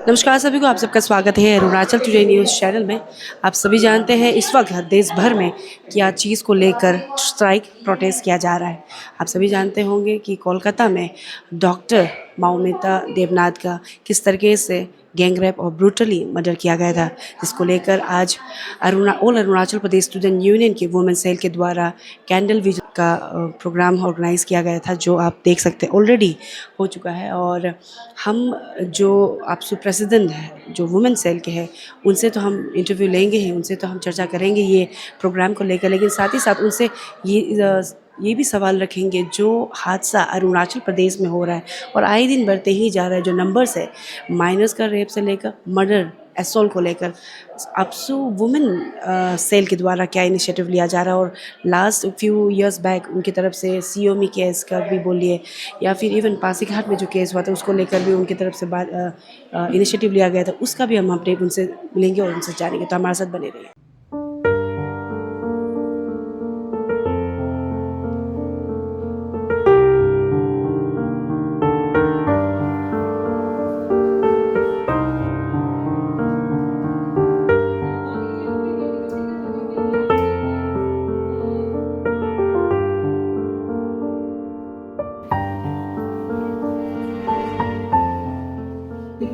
नमस्कार सभी को, आप सबका स्वागत है अरुणाचल टुडे न्यूज़ चैनल में। आप सभी जानते हैं इस वक्त देश भर में क्या चीज़ को लेकर स्ट्राइक प्रोटेस्ट किया जा रहा है। आप सभी जानते होंगे कि कोलकाता में डॉक्टर मौमिता देवनाथ का किस तरीके से गैंग रेप और ब्रूटली मर्डर किया गया था, जिसको लेकर आज all Arunachal Pradesh student union के वुमेन सेल के द्वारा कैंडल विजन का प्रोग्राम ऑर्गेनाइज़ किया गया था, जो आप देख सकते हैं ऑलरेडी हो चुका है। और हम जो आप सुप्रसिद्ध हैं जो वुमेन सेल के हैं, उनसे तो हम इंटरव्यू लेंगे ही, उनसे तो हम चर्चा करेंगे ये प्रोग्राम को लेकर, लेकिन साथ ही साथ उनसे ये भी सवाल रखेंगे जो हादसा अरुणाचल प्रदेश में हो रहा है और आए दिन बढ़ते ही जा रहा है, जो नंबर्स है माइनर्स का रेप से लेकर मर्डर एसोल्ट को लेकर अपसू वुमेन सेल के द्वारा क्या इनिशिएटिव लिया जा रहा है। और लास्ट फ्यू इयर्स बैक उनकी तरफ से सीओमी केस का भी बोलिए या फिर इवन पासीघाट में जो केस हुआ था उसको लेकर भी उनकी तरफ से बात इनिशिएटिव लिया गया था, उसका भी हम अपडेट उनसे मिलेंगे और उनसे जानेंगे। तो हमारे साथ बने रहिए।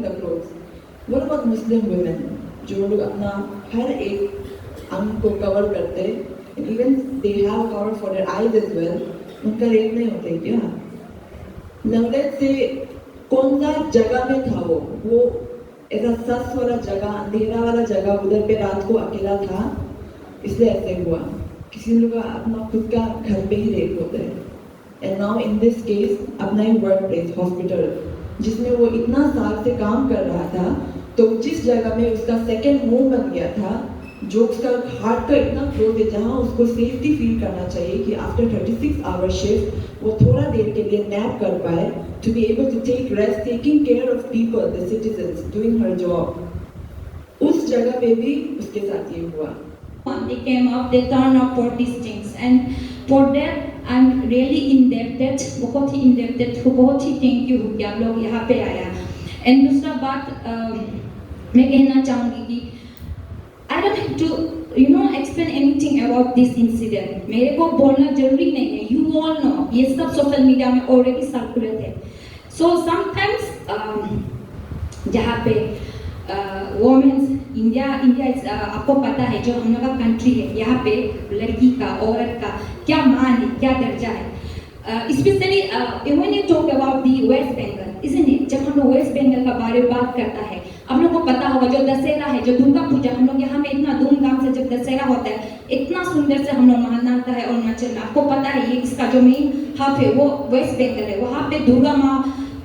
the clothes. What about Muslim women? जो लोग अपना हर एक अंग को कवर करते, and even they have cover for their eyes as well. उनका रेप नहीं होते क्या? Now let's say कौन सा जगह में था वो ऐसा सस वाला जगह, अंधेरा वाला जगह, उधर पे रात को अकेला था, इसलिए ऐसे हुआ। किसी लोग अपना खुद का घर पे ही रेप होते हैं। And now in this case अपना ही वर्क प्लेस हॉस्पिटल जिसमें वो इतना साल से काम कर रहा था, तो जिस जगह में उसका सेकंड होम बन गया था, जो उसका हार्ट का इतना क्लोज है, जहाँ उसको सेफ्टी फील करना चाहिए कि आफ्टर 36 आवर शिफ्ट वो थोड़ा देर के लिए नैप कर पाए, to be able to take rest, taking care of people, the citizens, doing her job. उस जगह पे भी उसके साथ ये हुआ। They came up, they turned up for these things, and for that I'm really indebted, बहुत ही indebted हूँ, बहुत ही thank you हूँ कि आप लोग यहाँ पे आया। And दूसरा बात मैं कहना चाहूँगी कि I don't have to explain anything about this incident. मेरे को बोलना जरूरी नहीं है, you all know, ये सब सोशल मीडिया में already circulate है। So sometimes जहाँ पे वोमेन्स इंडिया आपको पता है, जो हम लोग का कंट्री है, यहाँ पे लड़की का, औरत का क्या मान है, क्या दर्जा है। Specially when you talk about the West Bengal, isn't it? जब हम लोग वेस्ट बंगाल का बारे में बात करता है, आप लोग को पता होगा जो दशहरा है, जो दुर्गा पूजा, हम लोग यहाँ में इतना धूमधाम से जब दशहरा होता है, इतना सुंदर से हम लोग मनाता है। अरुणाचल में आपको पता है ये इसका जो मेन हब है वो वेस्ट बंगाल है। वहाँ पे दुर्गा माँ,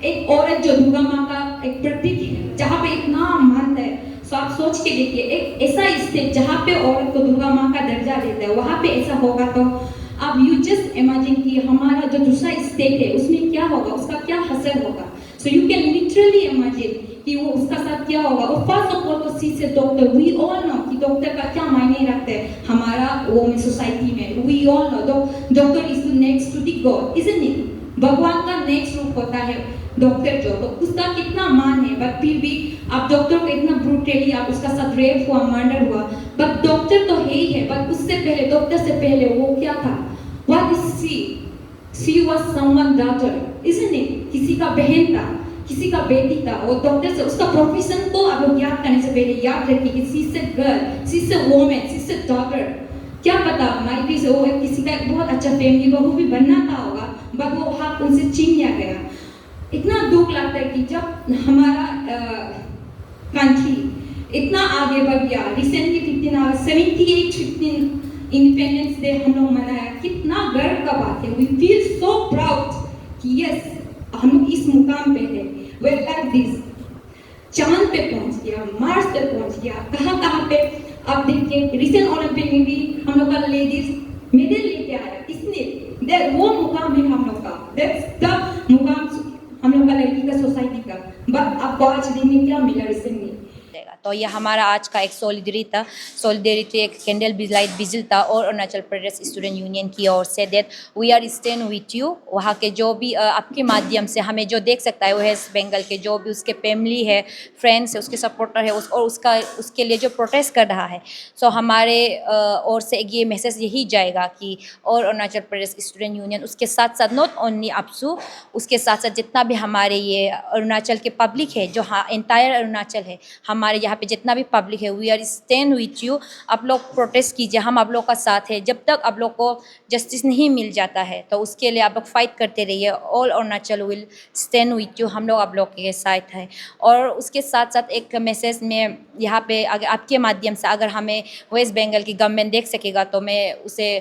एक औरत जो दुर्गा माँ का एक प्रतीक है, जहाँ पे इतना मानता है। सो आप सोच के देखिए, एक ऐसा स्टेट जहाँ पे औरत को दुर्गा माँ का दर्जा देता है, वहाँ पे ऐसा होगा तो आप यू जस्ट इमेजिन कि हमारा जो दूसरा स्टेट है उसमें क्या होगा, उसका क्या असर होगा। So you can literally imagine कि वो उसका साथ क्या होगा। और फर्स्ट ऑफ ऑल तो सी से डॉक्टर, वी ऑल नो कि डॉक्टर का क्या मायने रखते हैं हमारा वो में सोसाइटी में। We all know doctor is next to the God, isn't it? भगवान का नेक्स्ट रूप होता है डॉक्टर, जो तो उसका कितना मान है। बट फिर भी आप डॉक्टर को इतना ब्रूटली, आप उसका साथ रेप हुआ, मर्डर हुआ, बट डॉक्टर तो है ही है। बट उससे पहले, डॉक्टर से पहले वो क्या था? What is she? She was someone daughter, isn't it? किसी का बहन था, किसी का बेटी था। और डॉक्टर से उसका प्रोफेशन को आप लोग याद करने से पहले याद रखिए कि सी से गर्ल, सी से वुमन, सी से डॉटर। क्या पता माइट बी से वो किसी का बहुत अच्छा फैमिली बहू भी बनना था होगा, बट वो हाथ उनसे छीन लिया गया। इतना दुख लगता है कि जब हमारा कंट्री इतना आगे बढ़ गया, रिसेंटली 15 इंडिपेंडेंस डे हम लोग मनाया, कितना गर्व का बात है। वी फील सो प्राउड कि यस हम लोग इस मुकाम पे है। वे लाइक दिस, चांद पे पहुंच गया, मार्स पे पहुंच गया, कहाँ पे आप देखिए। रिसेंट ओलंपिक में भी हम लोग का लेडीज मेडल लेके आया, इसलिए वो मुकाम है हम लोग का, दैट्स द मुकाम हम लोग का लड़की का सोसाइटी का। बट आपको आज दिन में क्या मिला रिसेंटली? तो ये हमारा आज का एक सॉलिडेरिटी एक कैंडल लाइट विजिल था और अरुणाचल प्रदेश स्टूडेंट यूनियन की ओर से that we are stand with you. वहाँ के जो भी आपके माध्यम से हमें जो देख सकता है वेस्ट बंगाल के जो भी उसके फैमिली है, फ्रेंड्स है, उसके सपोर्टर है, और उसके लिए जो प्रोटेस्ट कर रहा है, सो हमारे ओर से ये मैसेज यही जाएगा कि और अरुणाचल प्रदेश स्टूडेंट यूनियन उसके साथ साथ नॉट ओनली अपसू, उसके साथ साथ जितना भी हमारे ये अरुणाचल के पब्लिक है, जो एंटायर अरुणाचल है, हमारे यहाँ पे जितना भी पब्लिक है, we are stand with you. आप लोग प्रोटेस्ट कीजिए, हम आप लोग का साथ है। जब तक आप लोग को जस्टिस नहीं मिल जाता है तो उसके लिए आप लोग फाइट करते रहिए। All Arunachal will stand with you, हम लोग आप लोग के साथ है। और उसके साथ साथ एक मैसेज में यहाँ पे अगर आपके माध्यम से अगर हमें वेस्ट बंगाल की गवर्नमेंट देख सकेगा तो मैं उसे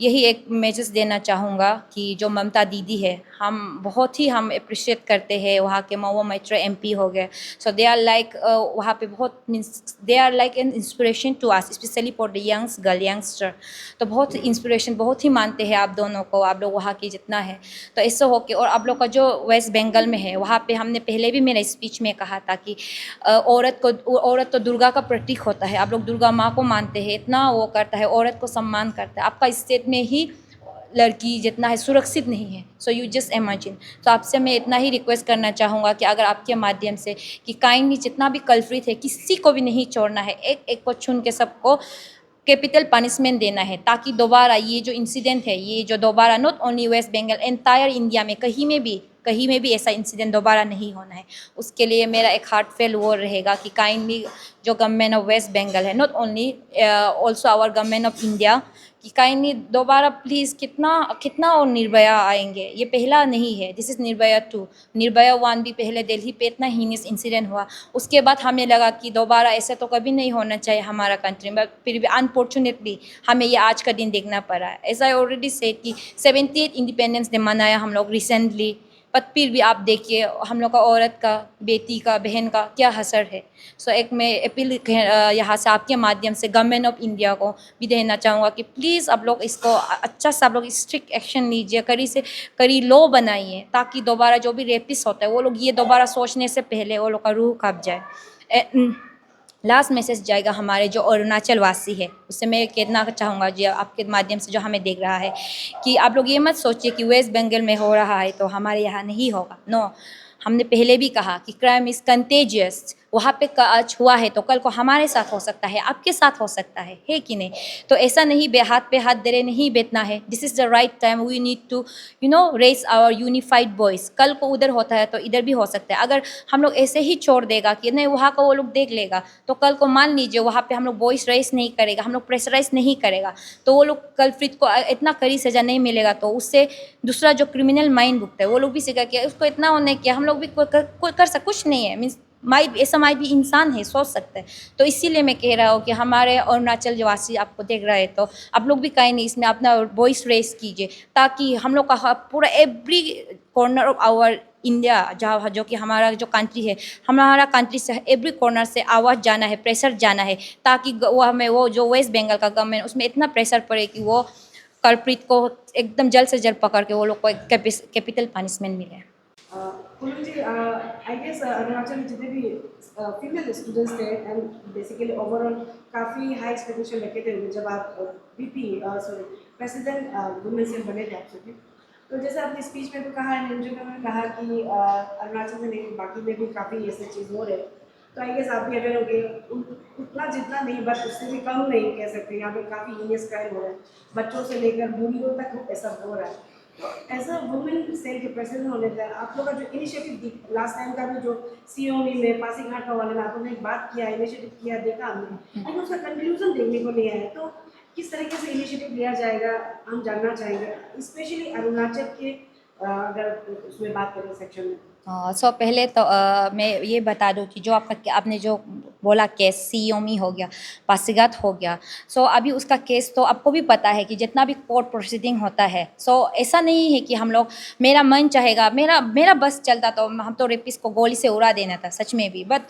यही एक मैसेज देना चाहूँगा कि जो ममता दीदी है, हम अप्रिशिएट करते हैं। वहाँ के महुआ मैत्रा MP हो गए, सो दे आर लाइक वहाँ पे बहुत means they are like an inspiration to us, specially for the youngster. तो बहुत इंस्पिरेशन बहुत ही मानते हैं आप दोनों को, आप लोग वहाँ की जितना है। तो ऐसा हो के और आप लोग का जो वेस्ट बंगाल में है, वहाँ पे हमने पहले भी मेरे स्पीच में कहा था कि औरत तो दुर्गा का प्रतीक होता है। आप लोग दुर्गा माँ को मानते हैं, इतना वो करता है, औरत को सम्मान करता है। आपका स्टेट में ही लड़की जितना है सुरक्षित नहीं है, सो यू जस्ट इमेजिन। तो आपसे मैं इतना ही रिक्वेस्ट करना चाहूँगा कि अगर आपके माध्यम से कि काइंडली जितना भी कल्प्रिट है किसी को भी नहीं छोड़ना है, एक एक को चुन के सबको कैपिटल पनिशमेंट देना है, ताकि दोबारा ये जो इंसिडेंट है, ये जो दोबारा not only West Bengal, entire India में कहीं में भी ऐसा इंसिडेंट दोबारा नहीं होना है। उसके लिए मेरा एक हार्टफेल वो रहेगा कि काइंडली जो गवर्नमेंट ऑफ वेस्ट बंगाल है, not only also our government of India, कि काइंडली दोबारा प्लीज़ कितना और निर्भया आएंगे। ये पहला नहीं है, दिस इज़ निर्भया 2। निर्भया 1 भी पहले दिल्ली पे इतना हीनियस इंसिडेंट हुआ, उसके बाद हमें लगा कि दोबारा ऐसा तो कभी नहीं होना चाहिए हमारा कंट्री में, फिर भी अनफॉर्चुनेटली हमें ये आज का दिन देखना पड़ा है। ऐसा आई ऑलरेडी सेड कि 78 इंडिपेंडेंस डे मनाया हम लोग रिसेंटली, पर फिर भी आप देखिए हम लोग का औरत का, बेटी का, बहन का क्या असर है। सो एक मैं अपील यहाँ से आपके माध्यम से गवर्नमेंट ऑफ इंडिया को भी देना चाहूँगा कि प्लीज़ आप लोग इसको अच्छा सा आप लोग स्ट्रिक्ट एक्शन लीजिए, कड़ी से कड़ी लॉ बनाइए, ताकि दोबारा जो भी रेपिस्ट होता है वो लोग ये दोबारा सोचने से पहले वो लोग का रूह काँप जाए। लास्ट मैसेज जाएगा हमारे जो अरुणाचल वासी है, उससे मैं कहना चाहूँगा जी आपके माध्यम से जो हमें देख रहा है, कि आप लोग ये मत सोचिए कि वेस्ट बंगाल में हो रहा है तो हमारे यहाँ नहीं होगा। नो, हमने पहले भी कहा कि क्राइम इज़ कंटेजियस। वहाँ पे आज हुआ है तो कल को हमारे साथ हो सकता है, आपके साथ हो सकता है कि नहीं? तो ऐसा नहीं हाथ पे हाथ धरे नहीं बैठना है। This is the right time, we need to raise our unified voice. कल को उधर होता है तो इधर भी हो सकता है। अगर हम लोग ऐसे ही छोड़ देगा कि नहीं वहाँ का वो लोग देख लेगा, तो कल को मान लीजिए वहाँ पे हम लोग वॉइस रेस नहीं करेगा, हम लोग प्रेशराइज नहीं करेगा, तो वो लोग कल्प्रिट को इतना कड़ी सज़ा नहीं मिलेगा, तो उससे दूसरा जो क्रिमिनल माइंड भुगता है वो लोग भी सीखा कि उसको इतना होने किया, हम लोग भी कुछ नहीं है। मीन्स ऐसा भी इंसान है, सोच सकता है। तो इसीलिए मैं कह रहा हूँ कि हमारे अरुणाचल वासी आपको देख रहे हैं तो आप लोग भी कहीं नहीं इसमें अपना वॉइस रेस कीजिए, ताकि हम लोग का पूरा every corner of our India, जहाँ जो कि हमारा जो कंट्री है, हमारा कंट्री से एवरी कॉर्नर से आवाज़ जाना है, प्रेशर जाना है, ताकि वो हमें वो जो वेस्ट बंगाल का गवर्नमेंट उसमें इतना प्रेशर पड़े कि वो कल्प्रिट को एकदम जल्द से जल्द पकड़ के वो लोग को एक कैपिटल पनिशमेंट मिले। पूनम जी, आई गेस अरुणाचल में जितने भी फीमेल स्टूडेंट्स थे एंड बेसिकली ओवरऑल काफ़ी हाई एक्सपेक्टेशन रखे थे जब आप प्रेसिडेंट वुमेन से बने थे आपसे। तो जैसे आपने स्पीच में तो कहा है, इंटरव्यू में कहा कि अरुणाचल में नहीं बाकी में भी काफ़ी ऐसे चीज़ हो रहे हैं, तो आई गेस आप भी अगर हो गए उतना जितना नहीं, बट उससे भी कम नहीं कह सकते। यहाँ पे काफ़ी हीनियस क्राइम हो रहा है, बच्चों से लेकर बूढ़ियों तक ऐसा हो रहा है। तो एज अ वुमेन सेल के प्रेसिडेंट होने का आप लोग का जो इनिशिएटिव लास्ट टाइम का भी जो COE में पासीघाट का वाले में आप लोगों ने बात किया, इनिशिएटिव किया, देखा हमने, लेकिन उसका कंक्लूजन देखने को नहीं आया। तो किस तरीके से इनिशिएटिव लिया जाएगा हम जानना चाहेंगे, स्पेशली अरुणाचल के अगर उसमें बात करें सेक्शन में। सो पहले तो मैं ये बता दूं कि जो आपने जो बोला केस COE हो गया, पासीघाट हो गया, सो अभी उसका केस तो आपको भी पता है कि जितना भी कोर्ट प्रोसीडिंग होता है, सो ऐसा नहीं है कि हम लोग मेरा मन चाहेगा मेरा बस चलता तो हम तो रेपिस्ट को गोली से उड़ा देना था, सच में भी, but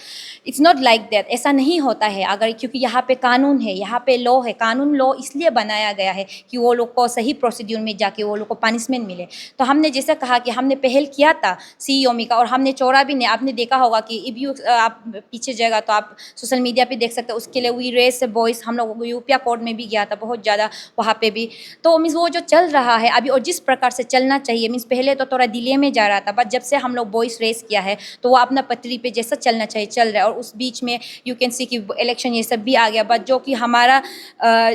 it's not like that. ऐसा नहीं होता है अगर, क्योंकि यहाँ पे कानून है, यहाँ पे लॉ है। कानून लॉ इसलिए बनाया गया है कि वो लोग को सही प्रोसीड्यूर में जाके वो लोग को पनिशमेंट मिले। तो हमने जैसे कहा कि हमने पहल किया था COE ओमी का, और हमने छोड़ा भी नहीं। आपने देखा होगा कि इफ यू आप पीछे जाएगा तो आप सोशल मीडिया पे देख सकते हो, उसके लिए वी रेस वॉइस हम लोग यूपिया कोर्ट में भी गया था बहुत ज़्यादा वहाँ पे भी। तो मीन्स वो जो चल रहा है अभी और जिस प्रकार से चलना चाहिए, मीन्स पहले तो थोड़ा डिले में जा रहा था, बट जब से हम लोग वॉइस रेस किया है तो वो अपना पटरी पे जैसा चलना चाहिए चल रहा है। और उस बीच में यू कैन सी कि इलेक्शन ये सब भी आ गया, बट जो कि हमारा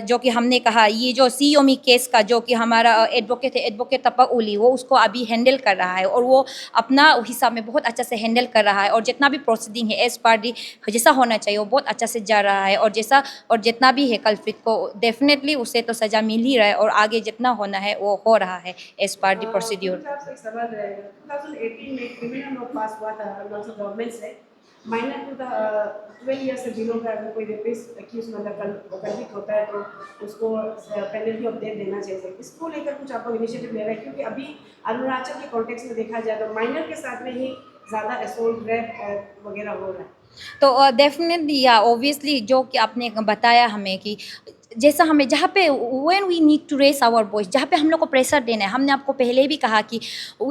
जो कि हमने कहा ये जो सीओमी केस का जो कि हमारा एडवोकेट है, एडवोकेट तपक उली, वो उसको अभी हैंडल कर रहा है और वो अपना हिसाब में बहुत अच्छा से हैंडल कर रहा है। और जितना भी प्रोसीडिंग है एज पर डी जैसा होना चाहिए वो बहुत अच्छा से जा रहा है। और जितना भी है कल्प्रिट को डेफिनेटली उसे तो सज़ा मिल ही रहा है और आगे जितना होना है वो हो रहा है एज पर डी प्रोसीड्यूर। 2018 में क्रिमिनल लॉ पास हुआ था गवर्नमेंट से, माइनर टू द 12 ईयर से बिलो का अगर कोई रेपिस्ट एक्यूज मतलब कन्विक्ट होता है तो उसको पेनल्टी ऑफ डेथ देना चाहिए। इसको लेकर कुछ आपको इनिशिएटिव ले रहा है? क्योंकि अभी अरुणाचल के कॉन्टेक्स्ट में देखा जाए तो माइनर के साथ में ही ज़्यादा असोल्ट रेप वगैरह हो रहा है। तो डेफिनेटली या ऑब्वियसली जो कि आपने बताया हमें कि जैसा हमें जहाँ पे when we need to raise our voice, जहाँ पे हम लोग को प्रेशर देना है, हमने आपको पहले भी कहा कि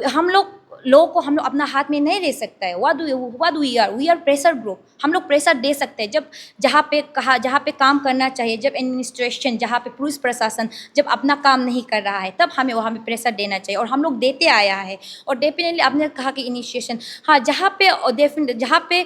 हम लोगों को हम लोग अपना हाथ में नहीं ले सकता है। What we are pressure group, हम लोग प्रेशर दे सकते हैं जब जहाँ पे काम करना चाहिए, जब एडमिनिस्ट्रेशन जहाँ पे पुलिस प्रशासन जब अपना काम नहीं कर रहा है तब हमें वहाँ पे प्रेशर देना चाहिए और हम लोग देते आया है। और डेफिनेटली आपने कहा कि इनिशिएशन, हाँ जहाँ पे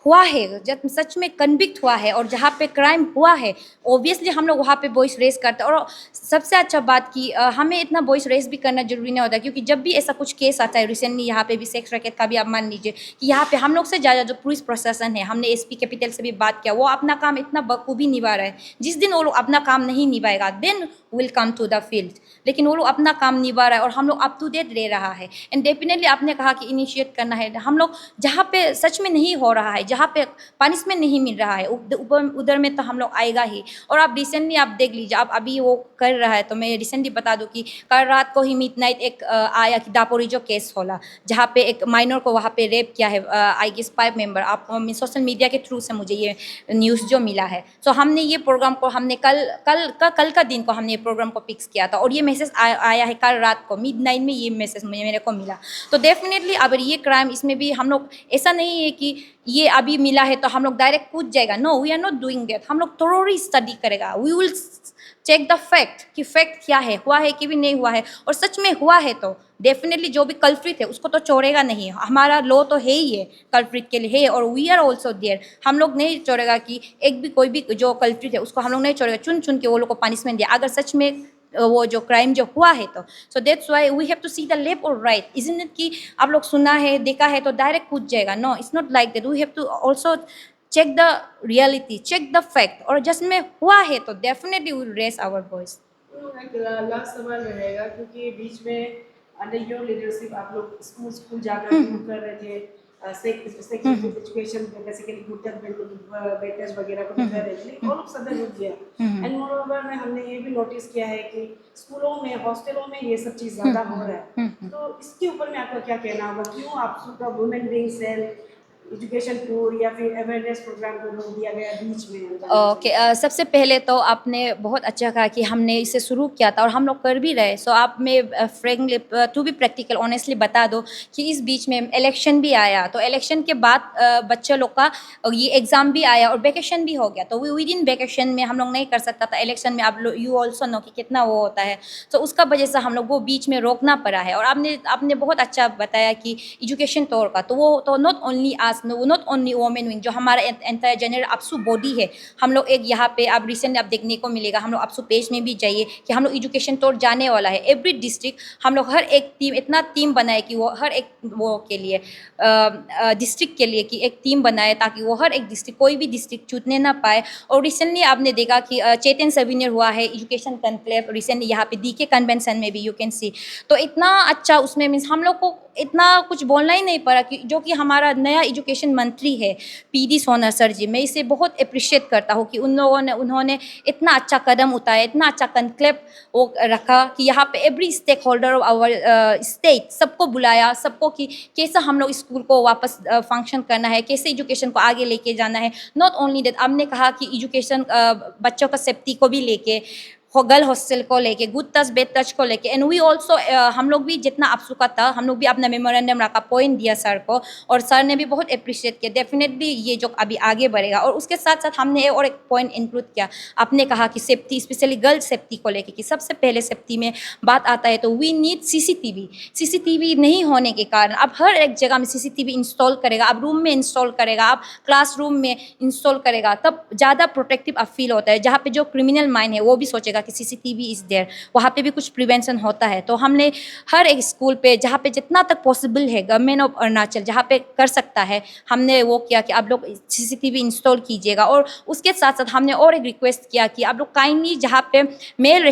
हुआ है, जब सच में कन्विक्ट हुआ है और जहाँ पे क्राइम हुआ है ऑब्वियसली हम लोग वहाँ पे वॉइस रेस करते हैं। और सबसे अच्छा बात कि हमें इतना वॉइस रेस भी करना जरूरी नहीं होता, क्योंकि जब भी ऐसा कुछ केस आता है, रिसेंटली यहाँ पे भी सेक्स रैकेट का भी आप मान लीजिए कि यहाँ पे हम लोग से ज़्यादा जो पुलिस प्रशासन है, हमने एसपी कैपिटल से भी बात किया, वो अपना काम इतना बखूबी निभा रहा है। जिस दिन वो लोग अपना काम नहीं निभाएगा then will come to the field, लेकिन वो लोग अपना काम निभा रहा है और हम लोग अप टू डेट ले रहा है। एंड डेफिनेटली आपने कहा कि इनिशिएट करना है, हम लोग जहाँ पे सच में नहीं हो रहा है, जहाँ पे पनिशमेंट नहीं मिल रहा है उधर में तो हम लोग आएगा ही। और आप रिसेंटली आप देख लीजिए, आप अभी वो कर रहा है तो मैं रिसेंटली बता दूं कि कल रात को ही मिडनाइट एक आया कि दापोरिजो केस होला, जहाँ पे एक माइनर को वहाँ पे रेप किया है आई गेस 5 मेंबर। आप सोशल मीडिया के थ्रू से मुझे ये न्यूज़ जो मिला है, सो हमने ये प्रोग्राम को हमने कल का दिन को हमने ये प्रोग्राम को फिक्स किया था और ये मैसेज आया है कल रात को मिडनाइट में, ये मैसेज मेरे को मिला। तो डेफिनेटली अगर ये क्राइम इसमें भी हम लोग ऐसा नहीं है कि ये अभी मिला है तो हम लोग डायरेक्ट कूद जाएगा, no we are not doing that. हम लोग थोड़ी स्टडी करेगा, we will check the fact कि फैक्ट क्या है, हुआ है कि भी नहीं हुआ है। और सच में हुआ है तो डेफिनेटली जो भी कल्प्रिट है उसको तो छोड़ेगा नहीं, हमारा लॉ तो है ही है कल्प्रिट के लिए है और वी आर ऑल्सो देयर। हम लोग नहीं छोड़ेगा कि एक भी कोई भी जो कल्प्रिट है उसको हम लोग नहीं छोड़ेगा, चुन चुन के वो लोग को पनिशमेंट दिया अगर सच में वो जो क्राइम जो हुआ है तो। So that's why we have to see the left और राइट, इजंट इट कि आप लोग सुना है देखा है तो डायरेक्ट कूद जाएगा, no it's not like that. We have to also check the reality, check the fact, और जिसमें हुआ है तो definitely will raise our voice. Last सवाल रहेगा क्योंकि बीच में अंडर योर लीडरशिप आप लोग स्कूल जाकर कर रहे थे, सेक्स एजुकेशन बेसिकली बेटर्स वगैरह को भी कर रहे थे, ऑल ऑफ सडन रुक गया। एंड मोर ओवर में हमने ये भी नोटिस किया है कि स्कूलों में हॉस्टलों में ये सब चीज़ ज़्यादा हो रहा है। तो इसके ऊपर में आपका क्या कहना होगा? क्यों आप women wing cell education tour या फिर अवेयरनेस प्रोग्राम को रोक दिया गया बीच में? ओके, सबसे पहले तो आपने बहुत अच्छा कहा कि हमने इसे शुरू किया था और हम लोग कर भी रहे। सो आप में frankly to be practical honestly बता दो कि इस बीच में इलेक्शन भी आया, तो इलेक्शन के बाद बच्चे लोग का ये एग्ज़ाम भी आया और वेकेशन भी हो गया, तो विद इन वेकेशन में हम लोग नहीं कर सकता था। इलेक्शन में आप लोग यू ऑल्सो नो कि कितना वो होता है, तो उसका वजह से हम लोग वो बीच में रोकना पड़ा है। और आपने बहुत अच्छा बताया कि एजुकेशन तौर का, तो वो तो नॉट ओनली वोमेन विंग, जो हमारा एंटायर जनरल अपसू बॉडी है, हम लोग एक यहाँ पे आप रिसेंटली आप देखने को मिलेगा, हम लोग अपसू पेज में भी जाइए कि हम लोग एजुकेशन तौर जाने वाला है। एवरी डिस्ट्रिक्ट हम लोग हर एक टीम इतना टीम बनाए कि वो हर एक वो के लिए डिस्ट्रिक्ट के लिए कि एक टीम बनाए ताकि वो हर एक डिस्ट्रिक्ट कोई भी डिस्ट्रिक्ट छूटने ना पाए। और रिसेंटली आपने देखा कि चेतन सेमिनार हुआ है एजुकेशन कॉन्क्लेव रिसेंटली यहाँ पे DK कन्वेंशन में भी यू कैन सी, तो इतना अच्छा उसमें मीन्स हम लोग को इतना कुछ बोलना ही नहीं पड़ा कि जो कि हमारा नया एजुकेशन मंत्री है PD सोना सर जी, मैं इसे बहुत अप्रिशिएट करता हूँ कि उन्होंने इतना अच्छा कदम उठाया, इतना अच्छा कॉन्क्लेव वो रखा कि यहाँ पे every stakeholder of our state सबको बुलाया, सबको कि कैसा हम लोग स्कूल को वापस फंक्शन करना है, कैसे एजुकेशन को आगे लेके जाना है। नॉट ओनली दैट, आपने कहा कि एजुकेशन बच्चों का सेफ्टी को भी लेके गर्ल हॉस्टल को लेके, गुड टच बेड टच को लेके, एंड वी ऑल्सो हम लोग भी जितना आपसुका था हम लोग भी अपना मेमोरेंडम रखा, पॉइंट दिया सर को, और सर ने भी बहुत अप्रिशिएट किया। डेफिनेटली ये जो अभी आगे बढ़ेगा। और उसके साथ साथ हमने और एक पॉइंट इंक्लूड किया, आपने कहा कि सेफ्टी, स्पेशली गर्ल सेफ्टी को लेके, कि सबसे पहले सेफ्टी में बात आता है तो वी नीड सीसीटीवी नहीं होने के कारण अब हर एक जगह में सीसीटीवी इंस्टॉल करेगा, अब रूम में इंस्टॉल करेगा, अब क्लासरूम में इंस्टॉल करेगा, तब ज़्यादा प्रोटेक्टिव अब फील होता है। जहाँ पे जो क्रिमिनल माइंड है वो भी सोचेगा कि सीसीटीवी इज़ देयर, वहाँ पे भी कुछ प्रिवेंशन होता है। तो हमने हर एक स्कूल पे जहाँ पे जितना तक पॉसिबल है, गवर्नमेंट ऑफ अरुणाचल जहाँ पे कर सकता है, हमने वो किया कि आप लोग सीसीटीवी इंस्टॉल कीजिएगा। और उसके साथ साथ हमने और एक रिक्वेस्ट किया कि आप लोग काइंडली जहाँ पे फीमेल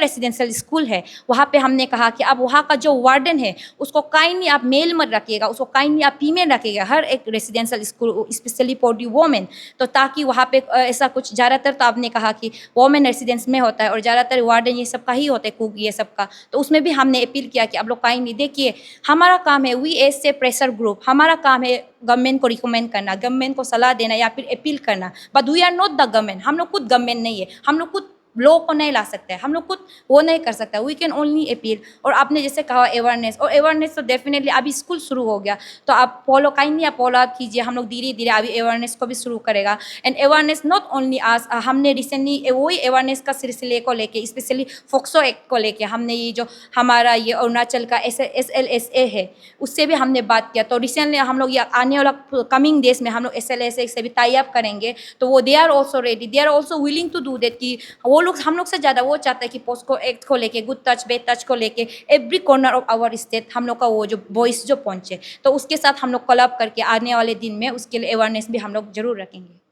रेसिडेंशियल स्कूल है, वहाँ पे हमने कहा कि अब वहाँ का जो वार्डन है उसको काइंडली आप मेल मत रखिएगा, उसको काइंडली आप फीमेल रखिएगा, हर एक residential school specially for the women. तो ताकि वहाँ पे ऐसा कुछ, ज़्यादातर तो आपने कहा कि वोमेन रेसिडेंस में होता है और ज़्यादातर वार्डन ये सब का ही होता है, कुक ये सब का, तो उसमें भी हमने अपील किया कि आप लोग काइंडली देखिए, हमारा काम है वी एस से प्रेशर ग्रुप, हमारा काम है गवर्नमेंट को रिकमेंड करना, गवर्नमेंट को सलाह देना या फिर अपील करना, but we are not the government. हम लोग खुद गवर्नमेंट नहीं है, हम लोग खुद लॉ को नहीं ला सकते, हम लोग खुद वो नहीं कर सकता, वी कैन ओनली अपील। और आपने जैसे कहा अवेयरनेस, और अवेयरनेस तो डेफिनेटली अभी स्कूल शुरू हो गया, तो आप फॉलो काइंडली आप फॉलो अप कीजिए। हम लोग धीरे धीरे अभी अवेयरनेस को भी शुरू करेगा। एंड अवेयरनेस नॉट ओनली आज, हमने रिसेंटली वही अवेयरनेस का सिलसिले को लेके, स्पेशली फोक्सो एक्ट को लेके, हमने ये जो हमारा ये अरुणाचल का SLSA है उससे भी हमने बात किया। तो रिसेंटली हम लोग ये आने वाला कमिंग डेज में हम लोग SLSA से भी टाई अप करेंगे, तो वो they are also ready, they are also willing to do that, कि वो लोग हम लोग से ज़्यादा वो चाहते हैं कि पोस्को एक्ट को लेके, गुड टच बेड टच को लेके every corner of our state हम लोग का वो जो वॉइस जो पहुँचे। तो उसके साथ हम लोग कोलैब करके आने वाले दिन में उसके लिए अवेयरनेस भी हम लोग जरूर रखेंगे।